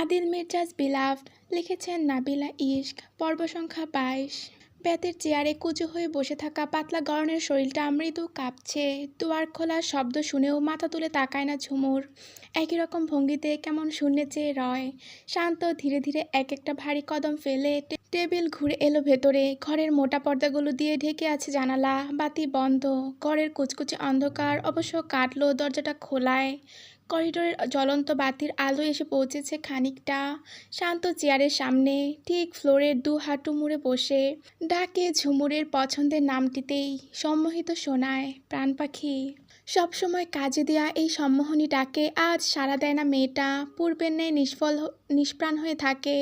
Adil মির্জাজ beloved লিখেছেন নাবিলা ইশক। পর্ব সংখ্যা 22। বেতের চেয়ারে কুচু হয়ে বসে থাকা পাতলা গড়নের শরীরটা মৃদু কাঁপছে। দুয়ার খোলার শব্দ শুনেও মাথা তুলে তাকায় না ঝুমুর। একই রকম ভঙ্গিতে কেমন শূন্যে চেয়ে রয়। শান্ত ধীরে ধীরে এক একটা ভারী কদম ফেলে টেবিল ঘুরে এলো ভেতরে। ঘরের মোটা পর্দাগুলো দিয়ে ঢেকে আছে জানালা, বাতি বন্ধ। ঘরের কুচকুচে অন্ধকার অবশ্য কাটলো দরজাটা খোলায়। করিডোরের জ্বলন্ত বাতির আলো এসে পৌঁছেছে খানিকটা। শান্ত চেয়ারের সামনে ঠিক ফ্লোরের দু হাঁটু মুড়ে বসে ডাকে ঝুমুরের পছন্দের নামটিতেই সম্মোহিত শোনায়। প্রাণ পাখি। সবসময় কাজে দেয়া এই সম্মোহনী ডাকে আজ সাড়া দেয় না মেয়েটা। পূর্বের ন্যায় নিষ্প্রাণ হয়ে থাকে।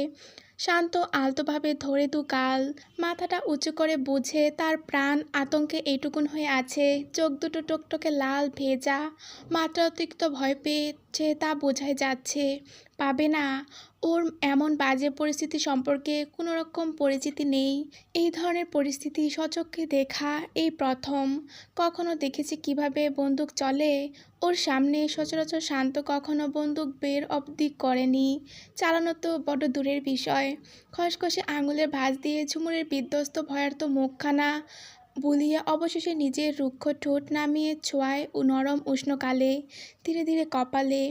শান্ত আলতোভাবে ধরে দু গাল, মাথাটা উঁচু করে বুঝে তার প্রাণ আতঙ্কে এইটুকুন হয়ে আছে। চোখ দুটো টকটকে লাল ভেজা। মাত্রাতিরিক্ত ভয় পেয়েছে তা বোঝাই যাচ্ছে। পাবে না। ওর এমন বাজে পরিস্থিতি সম্পর্কে কোনো রকম পরিচিতি নেই। এই ধরনের পরিস্থিতি সচক্ষে দেখা এই প্রথম। কখনো দেখেছি কিভাবে বন্দুক চলে। ওর সামনে সচরাচর শান্ত কখনো বন্দুক বের অবধি করেনি। চালানো তো বড় দূরের বিষয়। খসখসে আঙুলের ভাঁজ দিয়ে ঝুমুরের বিধ্বস্ত ভয়ার্ত মুখখানা বুলিয়ে অবশেষে নিজের রুক্ষ ঠোঁট নামিয়ে ছোঁয়ায় নরম উষ্ণকালে, ধীরে ধীরে কপালে।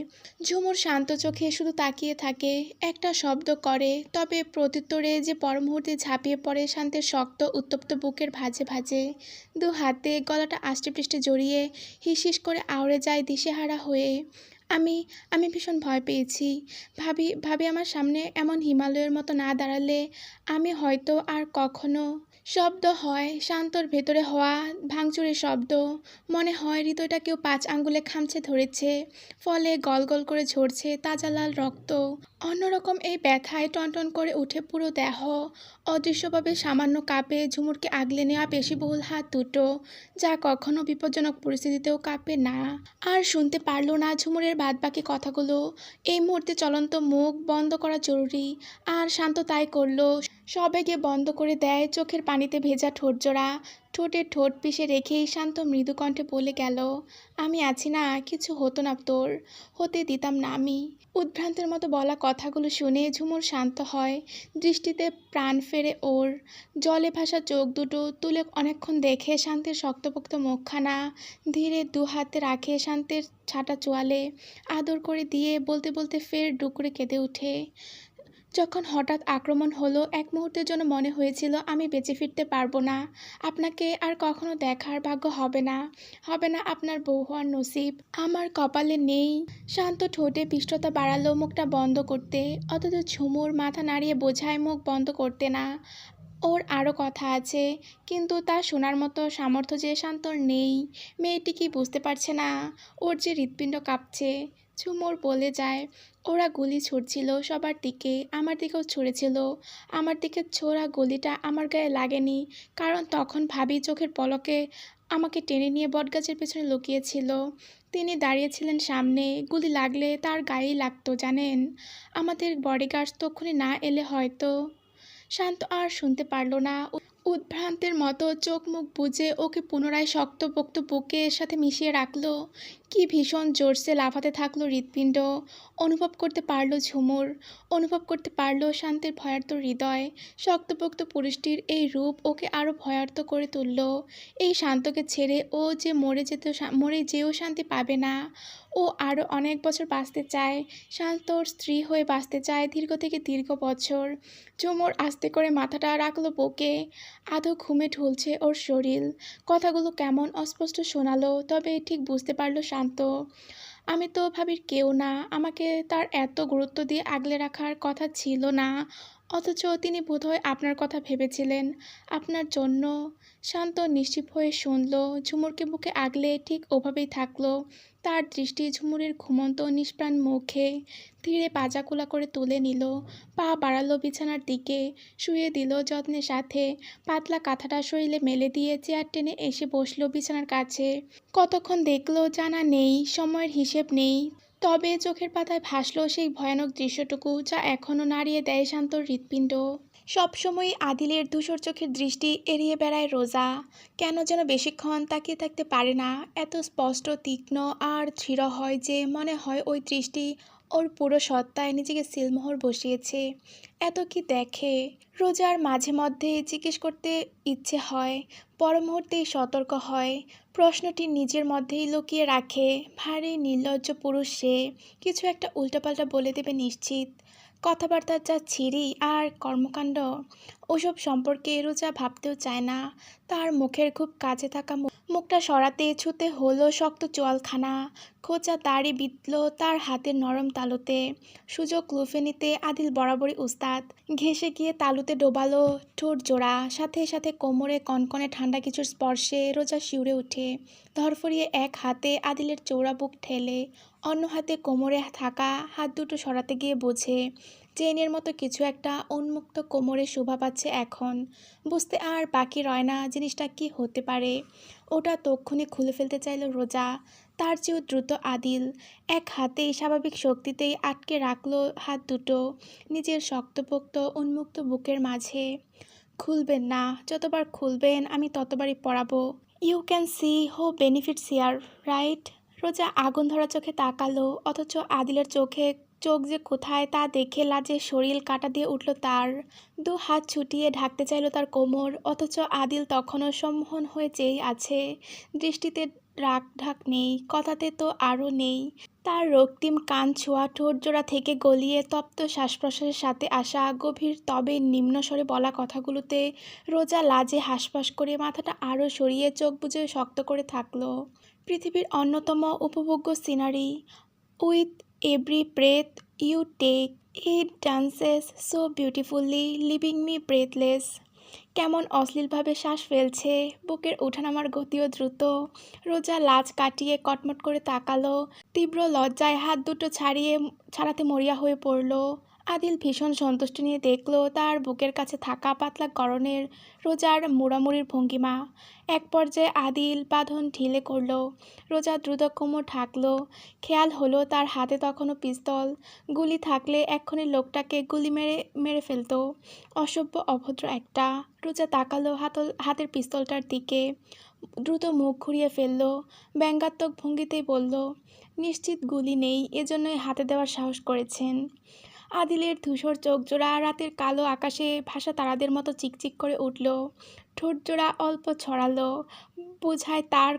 ঝুমুর শান্ত চোখে শুধু তাকিয়ে থাকে। একটা শব্দ করে, তবে প্রত্যুত্তরে যে পরমুহূর্তে ঝাঁপিয়ে পড়ে শান্তের শক্ত উত্তপ্ত বুকের ভাঁজে ভাঁজে। দু হাতে গলাটা আষ্টেপৃষ্টে জড়িয়ে হিসহিস করে আউড়ে যায় দিশেহারা হয়ে। আমি আমি ভীষণ ভয় পেয়েছি। ভাবি আমার সামনে এমন হিমালয়ের মতো না দাঁড়ালে আমি হয়তো আর কখনো। শব্দ হয়, শান্তর ভেতরে হওয়া ভাঙচুরের শব্দ। মনে হয় হৃদয়টা কেউ 5 আঙ্গুলে খামচে ধরেছে, ফলে গল গল করে ঝরছে তাজা লাল রক্ত। অন্যরকম এই ব্যথায় টনটন করে উঠে পুরো দেহ। অদৃশ্যভাবে সামান্য কাঁপে ঝুমুরকে আগলে নেওয়া পেশিবহুল হাত দুটো, যা কখনো বিপজ্জনক পরিস্থিতিতেও কাঁপে না। আর শুনতে পারল না ঝুমুরের বাদবাকি কথাগুলো। এই মুহূর্তে চলন্ত মুখ বন্ধ করা জরুরি। আর শান্ত তাই করল। সবেগে বন্ধ করে দেয় চোখের পানিতে ভেজা ঠোঁটজোড়া। ঠোঁটে ঠোঁট পিষে রেখেই শান্ত মৃদু কণ্ঠে বলে গেল, আমি আছি না, কিছু হতো না তোর, হতে দিতাম না আমি। উদ্ভ্রান্তের মতো বলা কথাগুলো শুনে ঝুমুর শান্ত হয়। দৃষ্টিতে প্রাণ ফেরে ওর। জলে ভাসা চোখ দুটো তুলে অনেকক্ষণ দেখে শান্তের শক্তপোক্ত মুখখানা ধীরে দু হাতে রাখে শান্তের ছাটা চোয়ালে আদর করে দিয়ে বলতে বলতে ফের ডুকরে কেঁদে ওঠে। যখন হঠাৎ আক্রমণ হলো, এক মুহূর্তের জন্য মনে হয়েছিল আমি বেঁচে ফিরতে পারবো না। আপনাকে আর কখনো দেখার ভাগ্য হবে না আপনার বউ হওয়ার নসিব আমার কপালে নেই। শান্ত ঠোঁটে পিষ্টতা বাড়ালো মুখটা বন্ধ করতে, অথচ ঝুমুর মাথা নাড়িয়ে বোঝায় মুখ বন্ধ করতে না। ওর আরও কথা আছে, কিন্তু তা শোনার মতো সামর্থ্য যে শান্তর নেই। মেয়েটি কি বুঝতে পারছে না ওর যে হৃৎপিণ্ড কাঁপছে? ঝুমুর বলে যায়, ওরা গুলি ছুড়ছিল সবার দিকে, আমার দিকেও ছুঁড়েছিল। আমার দিকে ছোড়া গুলিটা আমার গায়ে লাগেনি, কারণ তখন ভাবি চোখের পলকে আমাকে টেনে নিয়ে বটগাছের পেছনে লুকিয়েছিল। তিনি দাঁড়িয়েছিলেন সামনে। গুলি লাগলে তার গায়েই লাগতো জানেন। আমাদের বডিগার্ড তক্ষুনি না এলে হয়তো। শান্ত আর শুনতে পারল না। উদ্ভ্রান্তের মতো চোখ মুখ বুজে ওকে পুনরায় শক্তপোক্ত বুকের সাথে মিশিয়ে রাখলো। কি ভীষণ জোরসে লাফাতে থাকলো হৃৎপিণ্ড। অনুভব করতে পারলো ঝুমুর, অনুভব করতে পারলো শান্তির ভয়ার্ত হৃদয়। শক্তপোক্ত পুরুষটির এই রূপ ওকে আরও ভয়ার্ত করে তুলল। এই শান্তকে ছেড়ে ও যে মরে যেও শান্তি পাবে না। ও আরও অনেক বছর বাঁচতে চায়, শান্তর স্ত্রী হয়ে বাঁচতে চায় দীর্ঘ থেকে দীর্ঘ বছর। ঝুমুর আস্তে করে মাথাটা রাখলো বুকে। আধো ঘুমে ঢুলছে ওর শরীর। কথাগুলো কেমন অস্পষ্ট শোনালো, তবে ঠিক বুঝতে পারলো শান্ত। আমি তো ভাবির কেউ না, আমাকে তার এত গুরুত্ব দিয়ে আগলে রাখার কথা ছিল না, অথচ তিনি বোধহয় আপনার কথা ভেবেছিলেন, আপনার জন্য। শান্ত নিশ্চিপ হয়ে শুনল। ঝুমুরকে বুকে আগলে ঠিক ওভাবেই থাকলো। তার দৃষ্টি ঝুমুরের ঘুমন্ত নিষ্প্রাণ মুখে। ধীরে পাজাকুলা করে তুলে নিল, পা বাড়ালো বিছানার দিকে, শুয়ে দিল যত্নের সাথে। পাতলা কাঁথাটা শরীরে মেলে দিয়ে চেয়ার টেনে এসে বসলো বিছানার কাছে। কতক্ষণ দেখলো জানা নেই, সময়ের হিসেব নেই। তবে চোখের পাতায় ভাসলো সেই ভয়ানক দৃশ্যটুকু, যা এখনও নাড়িয়ে দেয় শান্তর হৃৎপিণ্ড। সবসময়ই আদিলের ধূসর চোখের দৃষ্টি এড়িয়ে বেড়ায় রোজা। কেন যেন বেশিক্ষণ তাকিয়ে থাকতে পারে না। এত স্পষ্ট, তীক্ষ্ণ আর দৃঢ় হয় যে মনে হয় ওই দৃষ্টি ওর পুরো সত্তায় নিজেকে সিলমোহর বসিয়েছে। এত কি দেখে? রোজার মাঝে মধ্যে জিজ্ঞেস করতে ইচ্ছে হয়, পর মুহূর্তেই সতর্ক হয়। প্রশ্নটি নিজের মধ্যেই লুকিয়ে রাখে। ভারী নির্লজ্জ পুরুষ সে, কিছু একটা উল্টোপাল্টা বলে দেবে নিশ্চিত। কথাবার্তার যা ছিরি আর কর্মকাণ্ড, ওসব সম্পর্কে রোজা ভাবতেও চায় না। তার মুখের খুব কাছে থাকা মুখটা সরাতে ছুতে হলো শক্ত চোয়ালখানা। খোঁচা দাড়ি বিঁধল তার হাতের নরম তালুতে। সুযোগ লুফে নিতে আদিল বরাবরই উস্তাদ। ঘেঁষে গিয়ে তালুতে ডোবালো ঠোঁট জোড়া, সাথে সাথে কোমরে কনকনে ঠান্ডা কিছুর স্পর্শে রোজা শিউরে ওঠে। ধরফরিয়ে এক হাতে আদিলের চৌড়া বুক ঠেলে অন্য হাতে কোমরে থাকা হাত দুটো সরাতে গিয়ে বোঝে চেইনের মতো কিছু একটা উন্মুক্ত কোমরে শোভা পাচ্ছে এখন। বুঝতে আর বাকি রয় না জিনিসটা কি হতে পারে। ওটা তক্ষুনি খুলে ফেলতে চাইল রোজা, তার চেয়েও দ্রুত আদিল। এক হাতেই স্বাভাবিক শক্তিতেই আটকে রাখলো হাত দুটো নিজের শক্তপোক্ত উন্মুক্ত বুকের মাঝে। খুলবেন না, যতবার খুলবেন আমি ততবারই পড়াবো। ইউ ক্যান সি হো বেনিফিটস হিয়ার, রাইট? রোজা আগুন ধরা চোখে তাকালো, অথচ আদিলের চোখ যে কোথায় তা দেখে লাজে শরীর কাটা দিয়ে উঠল তার। দু হাত ছুটিয়ে ঢাকতে চাইল তার কোমর, অথচ আদিল তখনও সম্মোহন হয়ে চেয়ে আছে। দৃষ্টিতে রাগ ঢাক নেই, কথাতে তো আরও নেই। তার রক্তিম কান ছোঁয়া ঠোঁট জোড়া থেকে গলিয়ে তপ্ত শ্বাস প্রশ্বাসের সাথে আসা গভীর তবে নিম্নস্বরে বলা কথাগুলোতে রোজা লাজে হাঁসফাঁস করে মাথাটা আরও সরিয়ে চোখ বুজে শক্ত করে থাকলো। পৃথিবীর অন্যতম উপভোগ্য scenery. With every breath you take it dances so beautifully, leaving me breathless. কেমন অশ্লীলভাবে শ্বাস ফেলছে, বুকের ওঠানামার গতিও দ্রুত। রোজা লাজ কাটিয়ে কটমট করে তাকালো, তীব্র লজ্জায় হাত দুটো ছাড়াতে মরিয়া হয়ে পড়ল। আদিল ভীষণ সন্তুষ্টি নিয়ে দেখল তার বুকের কাছে থাকা পাতলা গড়নের রোজার মুড়ামুড়ির ভঙ্গিমা। এক পর্যায়ে আদিল বাঁধন ঢিলে করল, রোজা দ্রুত কোমর ঢাকল। খেয়াল হলো তার হাতে তখনও পিস্তল। গুলি থাকলে এক্ষুনি লোকটাকে গুলি মেরে মেরে ফেলতো। অসভ্য অভদ্র একটা। রোজা তাকালো হাতের পিস্তলটার দিকে, দ্রুত মুখ ঘুরিয়ে ফেলল। ব্যঙ্গাত্মক ভঙ্গিতেই বলল, নিশ্চিত গুলি নেই, এজন্যই হাতে দেওয়ার সাহস করেছেন। আদিলের ধূসর চোখজোড়া রাতের কালো আকাশে ভাসা তারাদের মতো চিকচিক করে উঠল। ঠোঁটজোড়া অল্প ছড়ালো, বোঝায় তার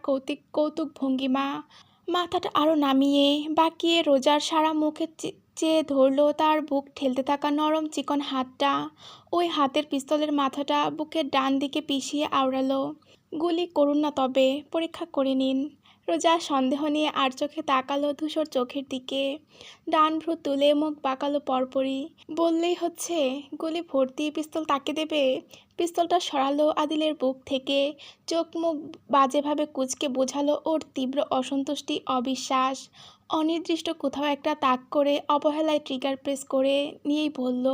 কৌতুক ভঙ্গিমা। মাথাটা আরও নামিয়ে বাঁকিয়ে রোজার সারা মুখে চেয়ে ধরল তার বুক ঠেলতে থাকা নরম চিকন হাতটা। ওই হাতের পিস্তলের মাথাটা বুকের ডান দিকে পিষিয়ে আওড়ালো। গুলি করুন না, তবে পরীক্ষা করে নিন। রোজা সন্দেহ নিয়ে আর চোখে তাকালো ধূসর চোখের দিকে। ডান ভ্রু তুলে মুখ বাঁকালো পরপরই। বললেই হচ্ছে, গুলি ভর্তি পিস্তল তাকে দেবে? পিস্তলটা সরালো আদিলের বুক থেকে। চোখ মুখ বাজেভাবে কুঁচকে বোঝালো ওর তীব্র অসন্তুষ্টি, অবিশ্বাস। অনির্দিষ্ট কোথাও একটা তাক করে অবহেলায় ট্রিগার প্রেস করে নিয়েই বলল,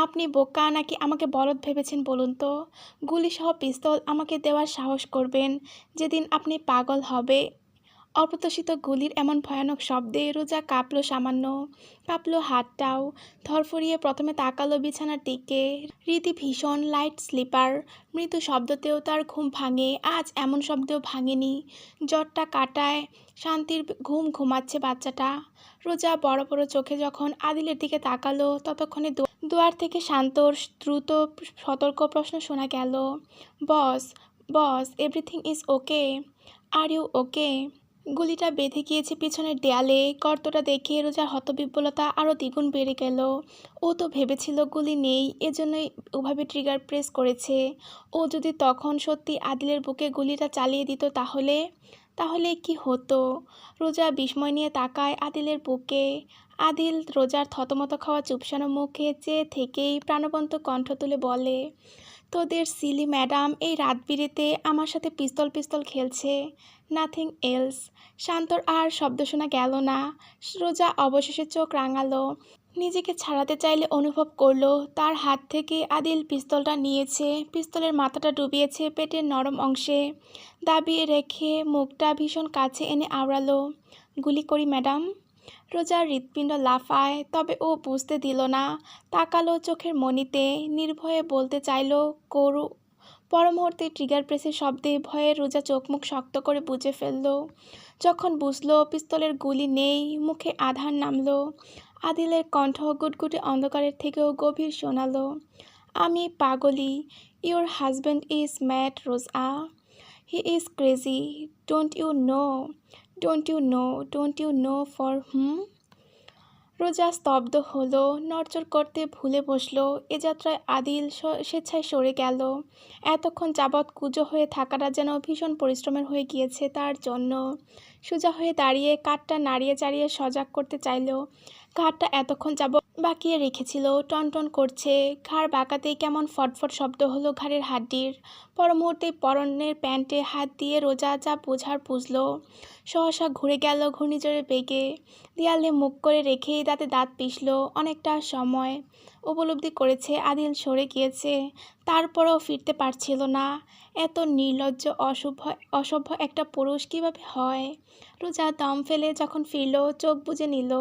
আপনি বোকা নাকি আমাকে বলদ ভেবেছেন বলুন তো? গুলিসহ পিস্তল আমাকে দেওয়ার সাহস করবেন যেদিন আপনি পাগল হবে। অপ্রত্যাশিত গুলির এমন ভয়ানক শব্দে রোজা কাঁপল সামান্য, কাঁপল হাতটাও। ধরফরিয়ে প্রথমে তাকালো বিছানার দিকে। রীতি ভীষণ লাইট স্লিপার, মৃদু শব্দতেও তার ঘুম ভাঙে। আজ এমন শব্দেও ভাঙেনি। জ্বরটা কাটায় শান্তির ঘুম ঘুমাচ্ছে বাচ্চাটা। রোজা বড় বড় চোখে যখন আদিলের দিকে তাকালো, ততক্ষণে দুয়ার থেকে শান্তর দ্রুত সতর্ক প্রশ্ন শোনা গেল, boss, boss, everything is okay? Are you okay? গুলিটা বেঁধে গিয়েছে পিছনের দেয়ালে। গর্তটা দেখে রোজার হতবিহ্বলতা আরও দ্বিগুণ বেড়ে গেল। ও তো ভেবেছিল গুলি নেই, এজন্যই ওভাবে ট্রিগার প্রেস করেছে। ও যদি তখন সত্যি আদিলের বুকে গুলিটা চালিয়ে দিত তাহলে কি হতো? রোজা বিস্ময় নিয়ে তাকায় আদিলের বুকে। আদিল রোজার থতমত খাওয়া চুপসানো মুখে চেয়ে থেকেই প্রাণবন্ত কণ্ঠ তুলে বলে, তোদের সিলি ম্যাডাম এই রাত বিরেতে আমার সাথে পিস্তল খেলছে, নাথিং এলস। শান্তর আর শব্দ শোনা গেল না। রোজা অবশেষে চোখ রাঙালো। নিজেকে ছাড়াতে চাইলে অনুভব করলো তার হাত থেকে আদিল পিস্তলটা নিয়েছে, পিস্তলের মাথাটা ডুবিয়েছে পেটের নরম অংশে। দাবিয়ে রেখে মুখটা ভীষণ কাছে এনে আওড়ালো, গুলি করি ম্যাডাম? রোজার হৃৎপিণ্ড লাফায়, তবে ও বুঝতে দিল না। তাকালো চোখের মণিতে, নির্ভয়ে বলতে চাইল করু। পর মুহূর্তে ট্রিগার প্রেসের শব্দে ভয়ে রোজা চোখ মুখ শক্ত করে বুজে ফেলল। যখন বুঝলো পিস্তলের গুলি নেই, মুখে আধার নামলো। আদিলের কণ্ঠ গুটগুটে অন্ধকারের থেকেও গভীর শোনালো, আমি পাগলি। Your husband is mad Roja. He is crazy. Don't you know? Don't you know? Don't you know for whom? Roja স্তব্ধ হলো, নড়চড় করতে ভুলে বসলো। এ যাত্রায় আদিল স্বেচ্ছায় সরে গেল। এতক্ষণ যাবৎ কুঁজো হয়ে থাকাটা যেন ভীষণ পরিশ্রমের হয়ে গিয়েছে তার জন্য। সোজা হয়ে দাঁড়িয়ে কাঠটা নাড়িয়ে চাড়িয়ে সজাগ করতে চাইল। ঘাড়টা এতক্ষণ যাবৎ বাঁকিয়ে রেখেছিল, টনটন করছে। ঘাড় বাঁকাতেই কেমন ফটফট শব্দ হলো ঘাড়ের হাড্ডির। পর মুহূর্তে পরনের প্যান্টে হাত দিয়ে রোজা যা বোঝার বুঝল। সহসা ঘুরে গেল ঘূর্ণিঝড়ের বেগে। দেয়ালে মুখ করে রেখেই দাঁতে দাঁত পিষল। অনেকটা সময় উপলব্ধি করেছে আদিল সরে গিয়েছে, তারপরও ফিরতে পারছিল না। এত নির্লজ্জ অসভ্য একটা পুরুষ কিভাবে হয়? রোজা দম ফেলে যখন ফিরল, চোখ বুজে নিল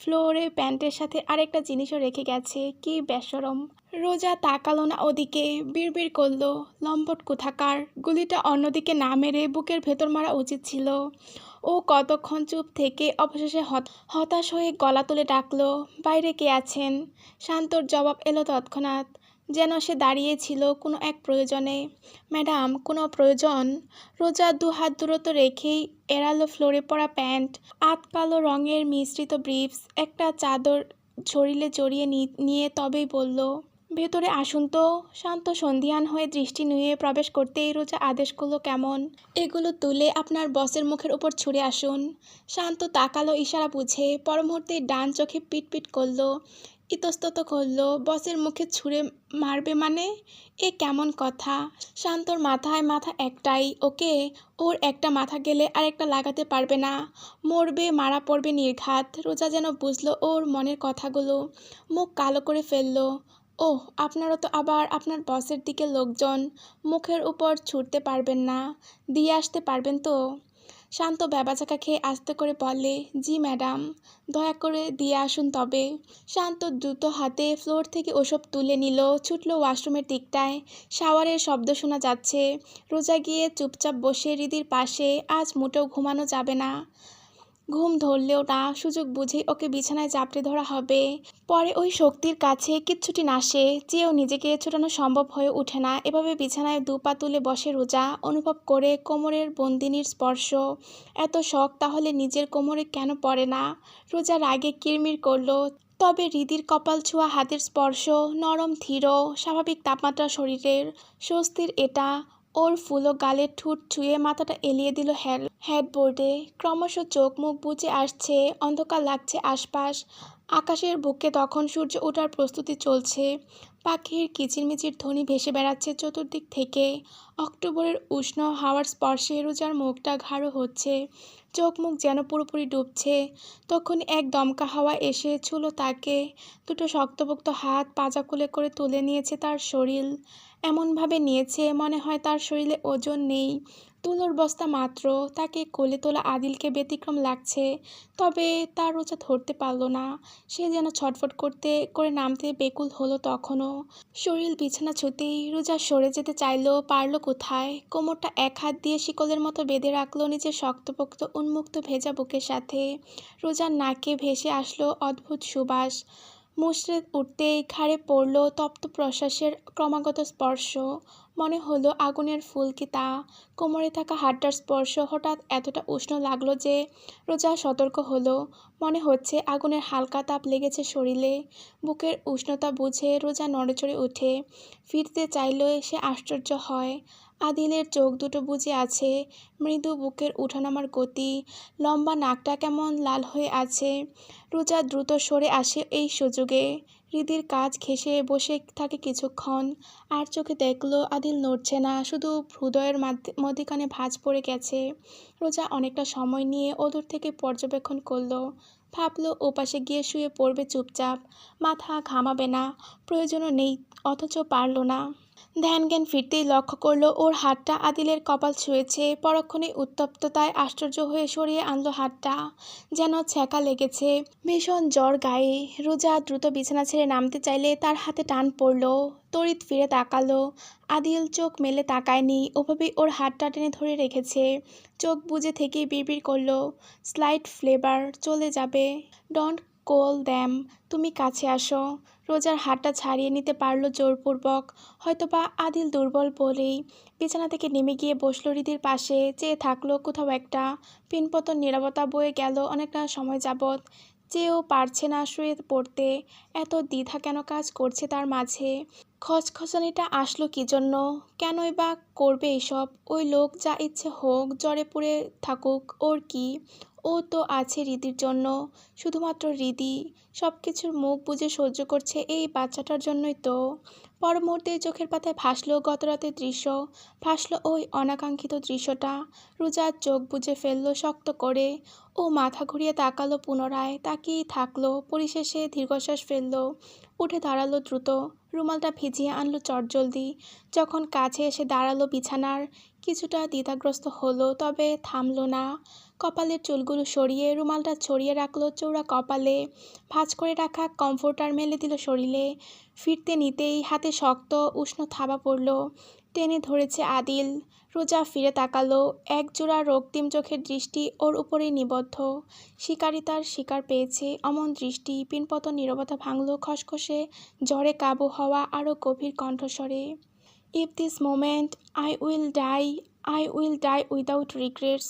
ফ্লোরে প্যান্টের সাথে আরেকটা জিনিসও রেখে গেছে। কি বেশরম! রোজা তাকালো না ওদিকে, বিড়বিড় করল, লম্পট কোথাকার! গুলিটা অন্যদিকে না মেরে বুকের ভেতর মারা উচিত ছিল। ও কতক্ষণ চুপ থেকে অবশেষে হতাশ হয়ে গলা তুলে ডাকলো, বাইরে কে আছেন? শান্তর জবাব এলো তৎক্ষণাৎ, যেন সে দাঁড়িয়েছিল কোনো এক প্রয়োজনে। ম্যাডাম, কোনো প্রয়োজন? রোজা দুহাত দূরত্ব রেখেই এড়ালো ফ্লোরে পড়া প্যান্ট, আতকালো রঙের মিশ্রিত ব্রিফস, একটা চাদর শরীরে জড়িয়ে নিয়ে তবেই বলল, ভেতরে আসুন তো। শান্ত সন্ধিয়ান হয়ে দৃষ্টি নুয়ে প্রবেশ করতেই রোজা আদেশ করলো, কেমন? এগুলো তুলে আপনার বসের মুখের উপর ছুঁড়ে আসুন। শান্ত তাকালো ইশারা বুঝে, পর মুহূর্তে ডান চোখে পিটপিট করলো, ইতস্তত করলো, বসের মুখে ছুঁড়ে মারবে মানে? এ কেমন কথা? শান্তর মাথায় মাথা একটাই, ওকে। ওর একটা মাথা গেলে আরেকটা লাগাতে পারবে না। মরবে, মারা পড়বে নির্ঘাত। রোজা যেন বুঝলো ওর মনের কথাগুলো, মুখ কালো করে ফেললো। ওহ, আপনারও তো আবার আপনার বসের দিকে লোকজন। মুখের উপর ছুটতে পারবেন না, দিয়ে আসতে পারবেন তো? শান্ত ব্যাবাচাকা খেয়ে আস্তে করে বলে, জি ম্যাডাম। দয়া করে দিয়ে আসুন তবে। শান্ত দ্রুত হাতে ফ্লোর থেকে ওসব তুলে নিল, ছুটল ওয়াশরুমের দিকটায়। শাওয়ারের শব্দ শোনা যাচ্ছে। রোজা গিয়ে চুপচাপ বসে হৃদির পাশে। আজ মোটেও ঘুমানো যাবে না। ঘুম ধরলেও না, সুযোগ বুঝেই ওকে বিছানায় চাপড়ে ধরা হবে। পরে ওই শক্তির কাছে কিচ্ছুটি নাশে, চেয়েও নিজেকে ছোটানো সম্ভব হয়ে ওঠে না। এভাবে বিছানায় দুপা তুলে বসে রোজা, অনুভব করে কোমরের বন্দিনীর স্পর্শ। এত শখ তাহলে নিজের কোমরে কেন পড়ে না? রোজা রাগে কিরমির করলো। তবে হৃদির কপাল ছোঁয়া হাতের স্পর্শ, নরম ধীর, স্বাভাবিক তাপমাত্রা শরীরের। স্বস্তির এটা। ওর ফুলো গালের ঠোঁট ছুঁয়ে মাথাটা এলিয়ে দিল হেডবোর্ডে। ক্রমশ চোখ মুখ বুজে আসছে, অন্ধকার লাগছে আশপাশ। আকাশের বুকে তখন সূর্য ওঠার প্রস্তুতি চলছে। পাখির কিচিরমিচির ধ্বনি ভেসে বেড়াচ্ছে চতুর্দিক থেকে। অক্টোবরের উষ্ণ হাওয়ার স্পর্শে রোজার মুখটা গাঢ় হচ্ছে, চোখ মুখ যেন পুরোপুরি ডুবছে। তখন এক দমকা হাওয়া এসে ছুঁলো তাকে। দুটো শক্তপোক্ত হাত পাজা কোলে করে তুলে নিয়েছে তার শরীর। এমনভাবে নিয়েছে মনে হয় তার শরীরে ওজন নেই, তুলোর বস্তা মাত্র। তাকে কোলে তোলা আদিলকে ব্যতিক্রম লাগছে, তবে তার রোজা ধরতে পারল না। সে যেন ছটফট করে নামতে বেকুল হলো তখনও। শরীর বিছানা ছুতেই রোজা সরে যেতে চাইলো, পারল কোথায়। কোমরটা এক হাত দিয়ে শিকলের মতো বেঁধে রাখলো নিজের শক্তপোক্ত উন্মুক্ত ভেজা বুকের সাথে। রোজার নাকে ভেসে আসলো অদ্ভুত সুবাস। মুচড়ে উঠতেই ঘাড়ে পড়ল তপ্ত প্রশ্বাসের ক্রমাগত স্পর্শ। মনে হলো আগুনের ফুলকি তা। কোমরে থাকা হাড়টার স্পর্শ হঠাৎ এতটা উষ্ণ লাগলো যে রোজা সতর্ক হলো। মনে হচ্ছে আগুনের হালকা তাপ লেগেছে শরীরে। বুকের উষ্ণতা বুঝে রোজা নড়েচড়ে ওঠে। ফিরতে চাইলে সে আশ্চর্য হয়। আদিলের চোখ দুটো বুজে আছে, মৃদু বুকের উঠানামার গতি, লম্বা নাকটা কেমন লাল হয়ে আছে। রোজা দ্রুত সরে আসে এই সুযোগে। হৃদির কাজ ঘেঁষে বসে থাকে কিছুক্ষণ, আর চোখে দেখলো আদিল নড়ছে না, শুধু হৃদয়ের মধ্যিখানে ভাঁজ পড়ে গেছে। রোজা অনেকটা সময় নিয়ে অদূর থেকে পর্যবেক্ষণ করলো। ভাবলো ওপাশে গিয়ে শুয়ে পড়বে চুপচাপ, মাথা ঘামাবে না, প্রয়োজনও নেই, অথচ পারল না। ধ্যানজ্ঞান ফিরতেই লক্ষ্য করলো ওর হাতটা আদিলের কপাল ছুঁয়েছে। পরক্ষণেই উত্তপ্ততায় আশ্চর্য হয়ে সরিয়ে আনলো হাতটা, যেন ছ্যাঁকা লেগেছে। ভীষণ জ্বর গায়ে। রোজা দ্রুত বিছানা ছেড়ে নামতে চাইলে তার হাতে টান পড়লো। তড়িৎ ফিরে তাকালো। আদিল চোখ মেলে তাকায়নি, ওভাবেই ওর হাতটা টেনে ধরে রেখেছে। চোখ বুজে থেকেই বিড়বিড় করলো, স্লাইট ফ্লেভার চলে যাবে, ডোন্ট কোল দ্যাম, তুমি কাছে আসো। রোজার হাতটা ছাড়িয়ে নিতে পারলো জোরপূর্বক, হয়তোবা আদিল দুর্বল বলেই। বিছানা থেকে নেমে গিয়ে বসলো হৃদির পাশে, চেয়ে থাকলো কোথাও একটা পিনপতন নীরবতা বয়ে গেল অনেকটা সময় যাবৎ। চেয়েও পারছে না শুয়ে পড়তে। এত দ্বিধা কেন কাজ করছে তার মাঝে? খচখচানিটা আসলো কী জন্য? কেনই বা করবে এসব? ওই লোক যা ইচ্ছে হোক, জ্বরে পুড়ে থাকুক, ওর কি? ও তো আছে হৃদির জন্য, শুধুমাত্র হৃদি। সব কিছুর মুখ বুজে সহ্য করছে এই বাচ্চাটার জন্যই তো। পর মুহূর্তে চোখের পাতায় ভাসলো গতরাতের দৃশ্য, ভাসলো ওই অনাকাঙ্ক্ষিত দৃশ্যটা। রোজার চোখ বুজে ফেললো শক্ত করে। ও মাথা ঘুরিয়ে তাকালো পুনরায়, তাকিয়েই থাকলো। পরিশেষে দীর্ঘশ্বাস ফেললো, উঠে দাঁড়ালো দ্রুত, রুমালটা ভিজিয়ে আনলো চটজলদি। যখন কাছে এসে দাঁড়ালো বিছানার, কিছুটা দ্বিধাগ্রস্ত হলো, তবে থামলো না। কপালের চুলগুলো সরিয়ে রুমালটা ছড়িয়ে রাখলো চৌড়া কপালে। ভাঁজ করে রাখা কমফোর্টার মেলে দিল শরীরে। ফিরতে নিতেই হাতে শক্ত উষ্ণ থাবা পড়ল। টেনে ধরেছে আদিল। রোজা ফিরে তাকালো, একজোড়া রক্তিম চোখের দৃষ্টি ওর উপরেই নিবদ্ধ। শিকারী তার শিকার পেয়েছে। অমন দৃষ্টি। পিনপতন নীরবতা ভাঙল খসখসে জ্বরে কাবু হওয়া আরও গভীর কণ্ঠস্বরে। If this moment I will die without regrets.